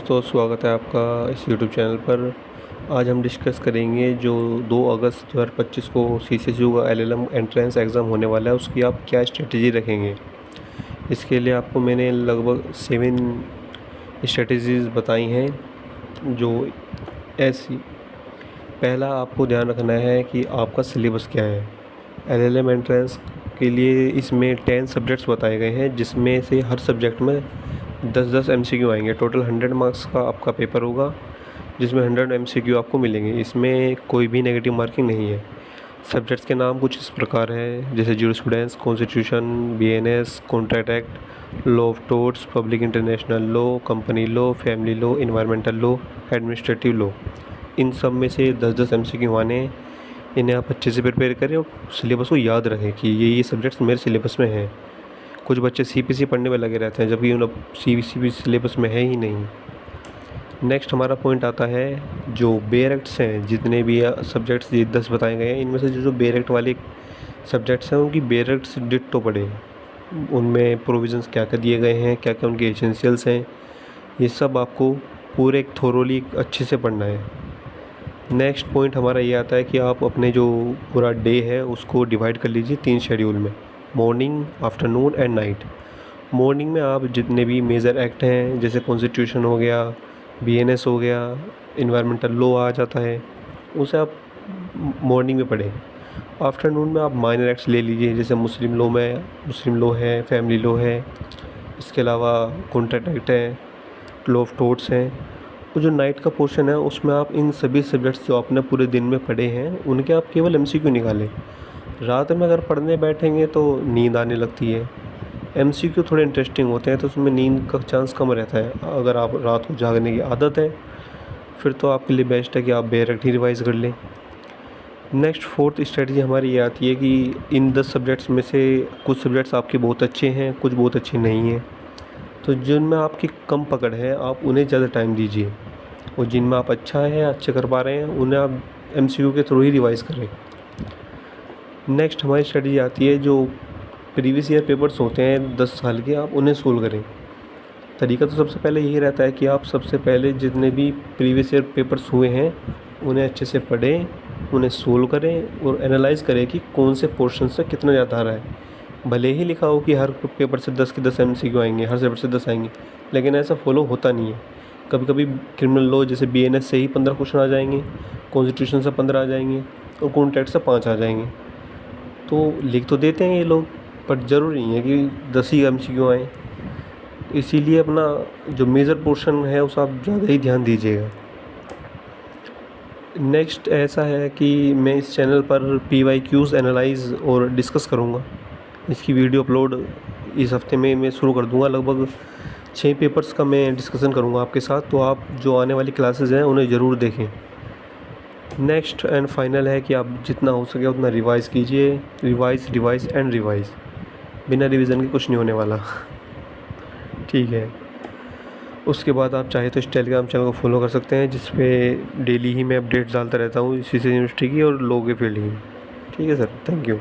दोस्तों, स्वागत है आपका इस यूट्यूब चैनल पर। आज हम डिस्कस करेंगे जो 2 अगस्त 2025 को सीसीएसयू का एलएलएम एंट्रेंस एग्ज़ाम होने वाला है, उसकी आप क्या स्ट्रेटजी रखेंगे। इसके लिए आपको मैंने लगभग 7 स्ट्रेटजीज़ बताई हैं। जो ऐसी पहला आपको ध्यान रखना है कि आपका सिलेबस क्या है। एलएलएम एंट्रेंस के लिए इसमें 10 सब्जेक्ट्स बताए गए हैं, जिसमें से हर सब्जेक्ट में 10-10 एमसीक्यू आएंगे। टोटल 100 मार्क्स का आपका पेपर होगा, जिसमें 100 एमसीक्यू आपको मिलेंगे। इसमें कोई भी नेगेटिव मार्किंग नहीं है। सब्जेक्ट्स के नाम कुछ इस प्रकार है, जैसे jurisprudence, constitution, BNS, contract act, law of torts, public international law, company law, family law, environmental law, administrative law. इन सब में से 10-10 एमसीक्यू आने हैं। इन्हें आप अच्छे से प्रिपेयर करें और सिलेबस को याद रखें कि ये सब्जेक्ट्स मेरे सिलेबस में हैं। कुछ बच्चे सीपीसी पढ़ने में लगे रहते हैं, जबकि उन सीपीसी सिलेबस में है ही नहीं। नेक्स्ट हमारा पॉइंट आता है जो बेयर एक्ट्स हैं। जितने भी सब्जेक्ट्स ये 10 बताए गए हैं, इनमें से जो बेयर एक्ट वाले सब्जेक्ट्स हैं उनकी बेयर एक्ट्स डिट्टो पढ़ें। उनमें प्रोविज़न्स क्या क्या दिए गए हैं, क्या क्या उनके एसेंशियल्स हैं, ये सब आपको पूरे एक थोरोली अच्छे से पढ़ना है। नेक्स्ट पॉइंट हमारा ये आता है कि आप अपने जो पूरा डे है उसको डिवाइड कर लीजिए 3 शेड्यूल में, morning, afternoon and night. Morning में आप जितने भी मेजर एक्ट हैं, जैसे कॉन्स्टिट्यूशन हो गया, बीएनएस हो गया, इन्वायरमेंटल लॉ आ जाता है, उसे आप मॉर्निंग में पढ़ें। आफ्टरनून में आप माइनर एक्ट्स ले लीजिए, जैसे मुस्लिम लॉ है, फैमिली लॉ है, इसके अलावा कॉन्ट्रैक्ट एक्ट है, लॉ ऑफ टोर्ट्स हैं। तो जो नाइट का पोर्शन है उसमें आप इन सभी सब्जेक्ट्स जो आपने पूरे दिन में पढ़े हैं उनके आप केवल एमसीक्यू निकालें। रात में अगर पढ़ने बैठेंगे तो नींद आने लगती है। एमसीक्यू थोड़े इंटरेस्टिंग होते हैं तो उसमें नींद का चांस कम रहता है। अगर आप रात को जागने की आदत है फिर तो आपके लिए बेस्ट है कि आप डायरेक्ट ही रिवाइज़ कर लें। नेक्स्ट 4th स्ट्रेटजी हमारी ये आती है कि इन 10 सब्जेक्ट्स में से कुछ सब्जेक्ट्स आपके बहुत अच्छे हैं, कुछ बहुत अच्छे नहीं हैं। तो जिनमें आपकी कम पकड़ है आप उन्हें ज़्यादा टाइम दीजिए, और जिनमें आप अच्छा है, अच्छे कर पा रहे हैं, उन्हें आप एमसीक्यू के थ्रू ही रिवाइज़ करें। नेक्स्ट हमारी स्ट्रेटजी आती है जो प्रीवियस ईयर पेपर्स होते हैं 10 साल के, आप उन्हें सोल्व करें। तरीका तो सबसे पहले यही रहता है कि आप सबसे पहले जितने भी प्रीवियस ईयर पेपर्स हुए हैं उन्हें अच्छे से पढ़ें, उन्हें सोल्व करें और एनालाइज़ करें कि कौन से पोर्शन से कितना ज़्यादा आ रहा है। भले ही लिखा हो कि हर पेपर से 10 के 10 एमसीक्यू आएंगे, हर पेपर से 10 आएंगे, लेकिन ऐसा फॉलो होता नहीं है। कभी कभी क्रिमिनल लॉ जैसे बीएनएस से ही 15 क्वेश्चन आ जाएंगे, कॉन्स्टिट्यूशन से 15 आ जाएंगे और कॉन्ट्रैक्ट से 5 आ जाएंगे। तो लिख तो देते हैं ये लोग, पर ज़रूरी नहीं है कि 10 ही एमसीक्यू आएँ। इसीलिए अपना जो मेजर पोर्शन है उस आप ज़्यादा ही ध्यान दीजिएगा। नेक्स्ट ऐसा है कि मैं इस चैनल पर पीवाईक्यूज़ एनालाइज़ और डिस्कस करूँगा। इसकी वीडियो अपलोड इस हफ्ते में मैं शुरू कर दूँगा। लगभग 6 पेपर्स का मैं डिस्कशन करूँगा आपके साथ, तो आप जो आने वाली क्लासेस हैं उन्हें ज़रूर देखें। नेक्स्ट एंड फाइनल है कि आप जितना हो सके उतना रिवाइज़ कीजिए। रिवाइज़ एंड रिवाइज़, बिना रिवीजन के कुछ नहीं होने वाला। ठीक है। उसके बाद आप चाहे तो इस टेलीग्राम चैनल को फॉलो कर सकते हैं, जिस पे डेली ही मैं अपडेट्स डालता रहता हूँ इसी से यूनिवर्सिटी की और लॉ के फील्ड की। ठीक है सर, थैंक यू।